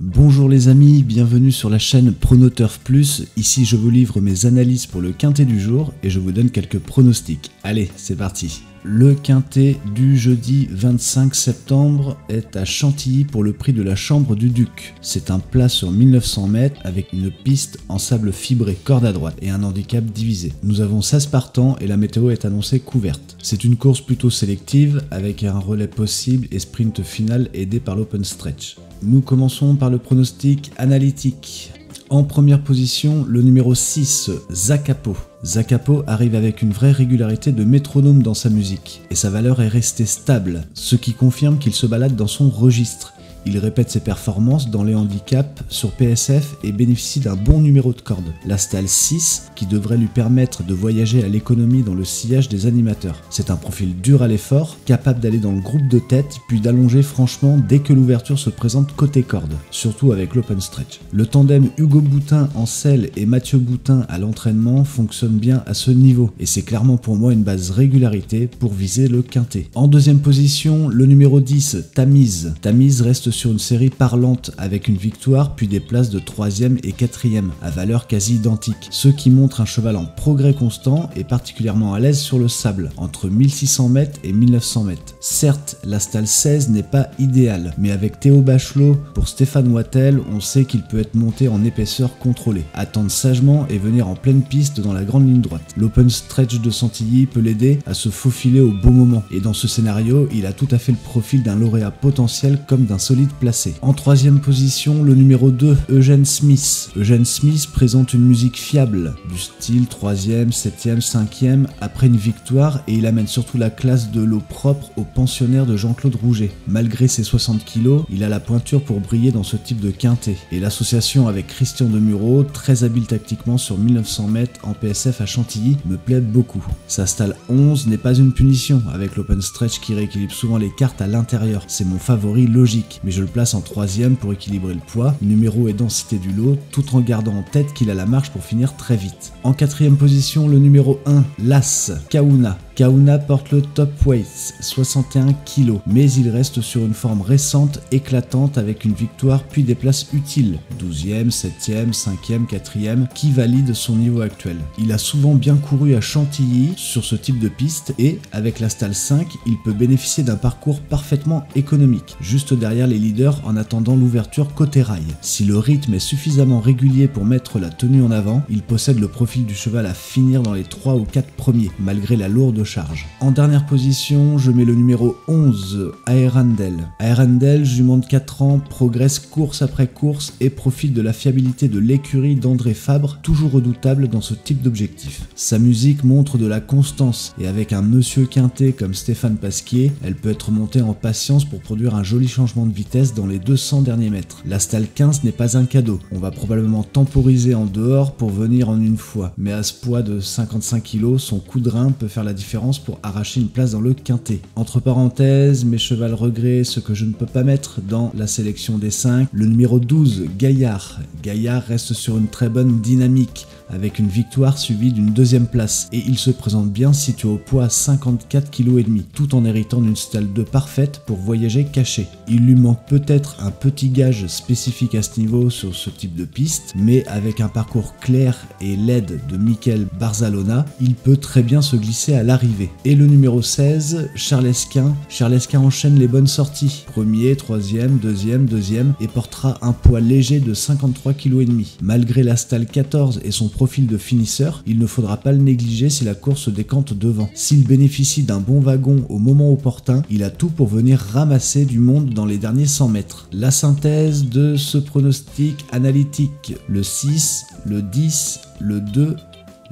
Bonjour les amis, bienvenue sur la chaîne Pronoturf Plus. Ici je vous livre mes analyses pour le quintet du jour et je vous donne quelques pronostics. Allez, c'est parti. Le quintet du jeudi 25 septembre est à Chantilly pour le prix de la Chambre du Duc. C'est un plat sur 1900 mètres avec une piste en sable fibré, corde à droite et un handicap divisé. Nous avons 16 partants et la météo est annoncée couverte. C'est une course plutôt sélective avec un relais possible et sprint final aidé par l'open stretch. Nous commençons par le pronostic analytique. En première position, le numéro 6, Zakapo. Zakapo arrive avec une vraie régularité de métronome dans sa musique, et sa valeur est restée stable, ce qui confirme qu'il se balade dans son registre. Il répète ses performances dans les handicaps sur PSF et bénéficie d'un bon numéro de corde, la Stalle 6, qui devrait lui permettre de voyager à l'économie dans le sillage des animateurs. C'est un profil dur à l'effort, capable d'aller dans le groupe de tête, puis d'allonger franchement dès que l'ouverture se présente côté corde, surtout avec l'open stretch. Le tandem Hugo Boutin en selle et Mathieu Boutin à l'entraînement fonctionne bien à ce niveau, et c'est clairement pour moi une base régularité pour viser le quintet. En deuxième position, le numéro 10, Tamise. Tamise reste sur une série parlante avec une victoire puis des places de 3e et 4e à valeur quasi identique, ce qui montre un cheval en progrès constant et particulièrement à l'aise sur le sable, entre 1600 mètres et 1900 mètres. Certes, la Stalle 16 n'est pas idéale, mais avec Théo Bachelot pour Stéphane Wattel, on sait qu'il peut être monté en épaisseur contrôlée, attendre sagement et venir en pleine piste dans la grande ligne droite. L'open stretch de Chantilly peut l'aider à se faufiler au bon moment, et dans ce scénario, il a tout à fait le profil d'un lauréat potentiel comme d'un solide placé. En troisième position, le numéro 2, Eugène Smith. Eugène Smith présente une musique fiable, du style 3e, 7e, 5e, après une victoire, et il amène surtout la classe de l'eau propre au pensionnaire de Jean-Claude Rouget. Malgré ses 60 kg, il a la pointure pour briller dans ce type de quintet. Et l'association avec Christian Demuro, très habile tactiquement sur 1900 mètres en PSF à Chantilly, me plaît beaucoup. Sa Stalle 11 n'est pas une punition, avec l'open stretch qui rééquilibre souvent les cartes à l'intérieur. C'est mon favori logique, mais je le place en 3e pour équilibrer le poids, numéro et densité du lot, tout en gardant en tête qu'il a la marche pour finir très vite. En 4e position, le numéro 1, l'As, Kaouna. Kaouna porte le top weight, 61 kg, mais il reste sur une forme récente, éclatante, avec une victoire puis des places utiles, 12e, 7e, 5e, 4e, qui valident son niveau actuel. Il a souvent bien couru à Chantilly sur ce type de piste et, avec la Stalle 5, il peut bénéficier d'un parcours parfaitement économique, juste derrière les leaders en attendant l'ouverture côté rail. Si le rythme est suffisamment régulier pour mettre la tenue en avant, il possède le profil du cheval à finir dans les 3 ou 4 premiers, malgré la lourde charge. En dernière position, je mets le numéro 11, Aerandel. Aerandel, jument de 4 ans, progresse course après course et profite de la fiabilité de l'écurie d'André Fabre, toujours redoutable dans ce type d'objectif. Sa musique montre de la constance et avec un monsieur quintet comme Stéphane Pasquier, elle peut être montée en patience pour produire un joli changement de vitesse dans les 200 derniers mètres. La Stalle 15 n'est pas un cadeau, on va probablement temporiser en dehors pour venir en une fois, mais à ce poids de 55 kg, son coup de rein peut faire la différence pour arracher une place dans le quintet. Entre parenthèses, mes chevals regrets, ce que je ne peux pas mettre dans la sélection des 5, le numéro 12, Gaillard. Gaillard reste sur une très bonne dynamique, avec une victoire suivie d'une 2e place, et il se présente bien situé au poids à 54,5 kg, tout en héritant d'une Stalle 2 parfaite pour voyager caché. Il lui manque peut-être un petit gage spécifique à ce niveau sur ce type de piste, mais avec un parcours clair et laid de Michael Barzalona, il peut très bien se glisser à l'arrivée. Et le numéro 16, Charles Esquin. Charles Esquin enchaîne les bonnes sorties, 1er, 3e, 2e, 2e, et portera un poids léger de 53,5 kg. Malgré la Stalle 14 et son profil de finisseur, il ne faudra pas le négliger si la course se décante devant. S'il bénéficie d'un bon wagon au moment opportun, il a tout pour venir ramasser du monde dans les derniers 100 mètres. La synthèse de ce pronostic analytique, le 6, le 10, le 2,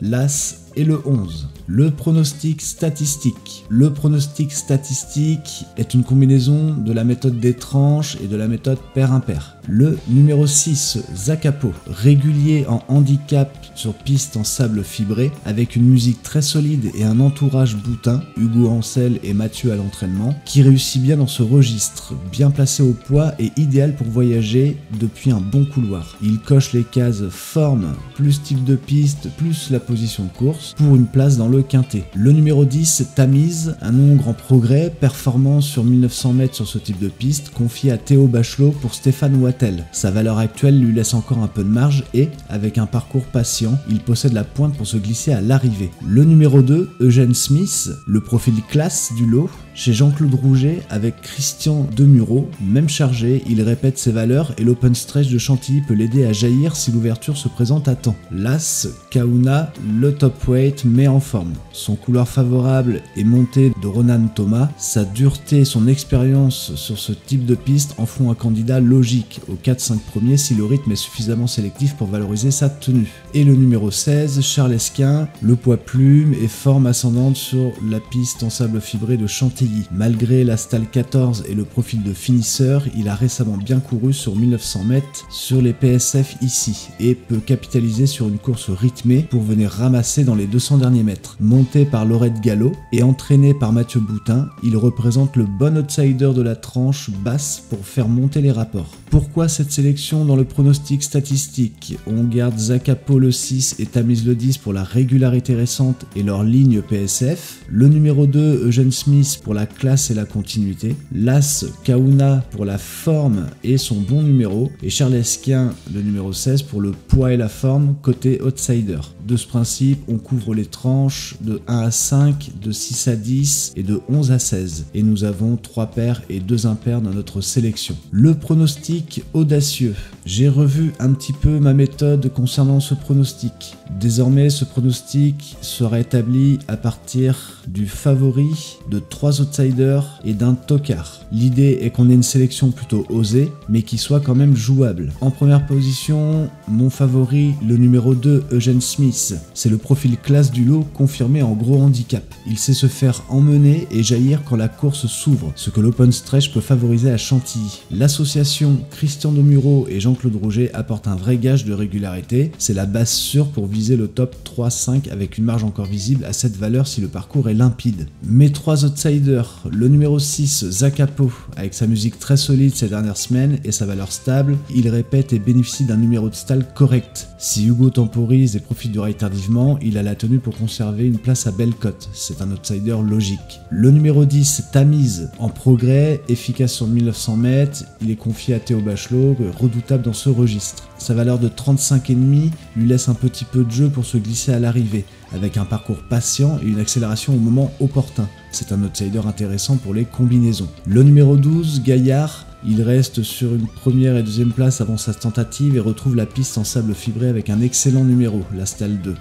l'As et le 11. Le pronostic statistique. Le pronostic statistique est une combinaison de la méthode des tranches et de la méthode pair-impair. Le numéro 6, Zakapo, régulier en handicap sur piste en sable fibré, avec une musique très solide et un entourage Boutin, Hugo Ancel et Mathieu à l'entraînement, qui réussit bien dans ce registre, bien placé au poids et idéal pour voyager depuis un bon couloir. Il coche les cases forme, plus type de piste, plus la position de course, pour une place dans le quintet. Le numéro 10, Tamise, un hongre en progrès, performant sur 1900 mètres sur ce type de piste, confié à Théo Bachelot pour Stéphane Wattel. bretelles. Sa valeur actuelle lui laisse encore un peu de marge et, avec un parcours patient, il possède la pointe pour se glisser à l'arrivée. Le numéro 2, Eugene Smith, le profil classe du lot. Chez Jean-Claude Rouget, avec Christian Demuro, même chargé, il répète ses valeurs et l'open stretch de Chantilly peut l'aider à jaillir si l'ouverture se présente à temps. L'As, Kahuna, le top weight met en forme. Son couloir favorable est monté de Ronan Thomas. Sa dureté et son expérience sur ce type de piste en font un candidat logique aux 4-5 premiers si le rythme est suffisamment sélectif pour valoriser sa tenue. Et le numéro 16, Charles Esquin, le poids plume et forme ascendante sur la piste en sable fibré de Chantilly. Malgré la stalle 14 et le profil de finisseur, il a récemment bien couru sur 1900 mètres sur les PSF ici et peut capitaliser sur une course rythmée pour venir ramasser dans les 200 derniers mètres. Monté par Laurette Gallo et entraîné par Mathieu Boutin, il représente le bon outsider de la tranche basse pour faire monter les rapports. Pourquoi cette sélection dans le pronostic statistique? On garde Zakapo le 6 et Tamise le 10 pour la régularité récente et leur ligne PSF, le numéro 2 Eugene Smith pour la classe et la continuité, l'As Kahuna pour la forme et son bon numéro, et Charles Esquin le numéro 16 pour le poids et la forme côté outsider. De ce principe, on couvre les tranches de 1 à 5, de 6 à 10 et de 11 à 16. Et nous avons 3 paires et 2 impairs dans notre sélection. Le pronostic audacieux. J'ai revu un petit peu ma méthode concernant ce pronostic. Désormais, ce pronostic sera établi à partir du favori, de 3 outsiders et d'un tocard. L'idée est qu'on ait une sélection plutôt osée, mais qui soit quand même jouable. En première position, mon favori, le numéro 2, Eugene Smith. C'est le profil classe du lot confirmé en gros handicap. Il sait se faire emmener et jaillir quand la course s'ouvre, ce que l'open stretch peut favoriser à Chantilly. L'association Christian Demuro et Jean-Claude Rouget apporte un vrai gage de régularité. C'est la base sûre pour viser le top 3-5 avec une marge encore visible à cette valeur si le parcours est limpide. Mes 3 outsiders, le numéro 6, Zakapo, avec sa musique très solide ces dernières semaines et sa valeur stable, il répète et bénéficie d'un numéro de stall correct. Si Hugo temporise et profite du rail tardivement, il a la tenue pour conserver une place à belle cote. C'est un outsider logique. Le numéro 10, Tamise, en progrès, efficace sur 1900 mètres, il est confié à Théo Bachelot, redoutable dans ce registre. Sa valeur de 35,5 lui laisse un petit peu de jeu pour se glisser à l'arrivée, avec un parcours patient et une accélération au moment opportun. C'est un outsider intéressant pour les combinaisons. Le numéro 12, Gaillard, il reste sur une première et deuxième place avant sa tentative et retrouve la piste en sable fibré avec un excellent numéro, la Stalle 2.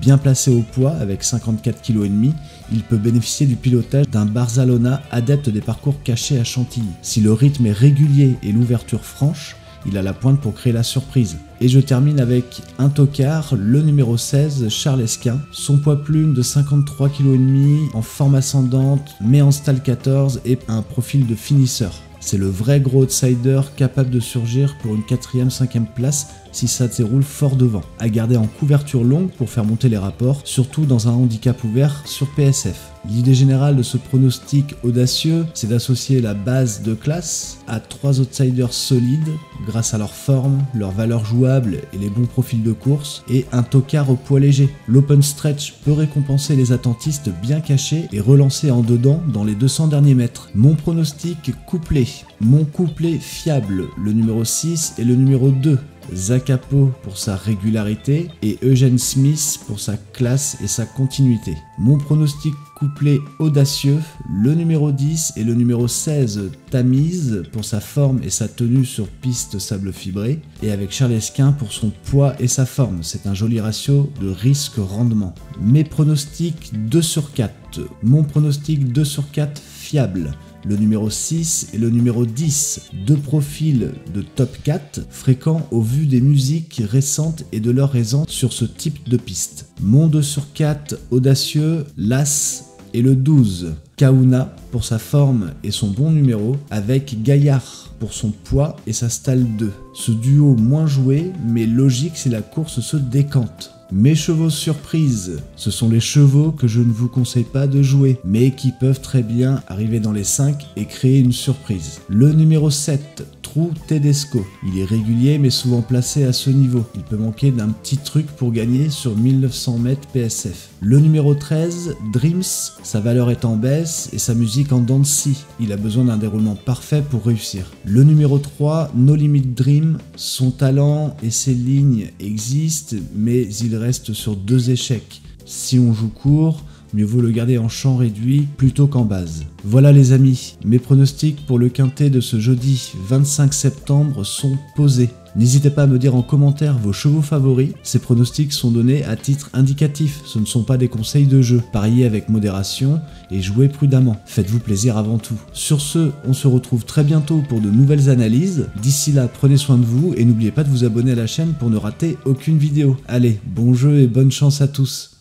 Bien placé au poids, avec 54,5 kg, il peut bénéficier du pilotage d'un Barzalona adepte des parcours cachés à Chantilly. Si le rythme est régulier et l'ouverture franche, il a la pointe pour créer la surprise. Et je termine avec un tocard, le numéro 16, Charles Esquin. Son poids plume de 53,5 kg en forme ascendante, mais en stalle 14 et un profil de finisseur. C'est le vrai gros outsider capable de surgir pour une 4e, 5e place si ça déroule fort devant. À garder en couverture longue pour faire monter les rapports, surtout dans un handicap ouvert sur PSF. L'idée générale de ce pronostic audacieux, c'est d'associer la base de classe à 3 outsiders solides grâce à leur forme, leur valeur jouable et les bons profils de course, et un tocard au poids léger. L'open stretch peut récompenser les attentistes bien cachés et relancer en dedans dans les 200 derniers mètres. Mon pronostic couplé. Mon couplet fiable, le numéro 6 et le numéro 2. Zakapo pour sa régularité et Eugene Smith pour sa classe et sa continuité. Mon pronostic couplé audacieux, le numéro 10 et le numéro 16 Tamise pour sa forme et sa tenue sur piste sable fibré, et avec Charles Esquin pour son poids et sa forme. C'est un joli ratio de risque-rendement. Mes pronostics 2 sur 4. Mon pronostic 2 sur 4 fiable. Le numéro 6 et le numéro 10, 2 profils de top 4, fréquents au vu des musiques récentes et de leur aisance sur ce type de piste. Mon 2 sur 4 audacieux, l'As et le 12, Kahuna pour sa forme et son bon numéro, avec Gaillard pour son poids et sa stalle 2. Ce duo moins joué, mais logique si la course se décante. Mes chevaux surprises, ce sont les chevaux que je ne vous conseille pas de jouer, mais qui peuvent très bien arriver dans les 5 et créer une surprise. Le numéro 7, trou Tedesco. Il est régulier mais souvent placé à ce niveau. Il peut manquer d'un petit truc pour gagner sur 1900 mètres PSF. Le numéro 13, Dreams, sa valeur est en baisse et sa musique en dents de scie. Il a besoin d'un déroulement parfait pour réussir. Le numéro 3, No Limit Dream, son talent et ses lignes existent mais il reste sur 2 échecs. Si on joue court, mieux vaut le garder en champ réduit plutôt qu'en base. Voilà les amis, mes pronostics pour le quintet de ce jeudi 25 septembre sont posés. N'hésitez pas à me dire en commentaire vos chevaux favoris, ces pronostics sont donnés à titre indicatif, ce ne sont pas des conseils de jeu. Pariez avec modération et jouez prudemment, faites-vous plaisir avant tout. Sur ce, on se retrouve très bientôt pour de nouvelles analyses, d'ici là prenez soin de vous et n'oubliez pas de vous abonner à la chaîne pour ne rater aucune vidéo. Allez, bon jeu et bonne chance à tous.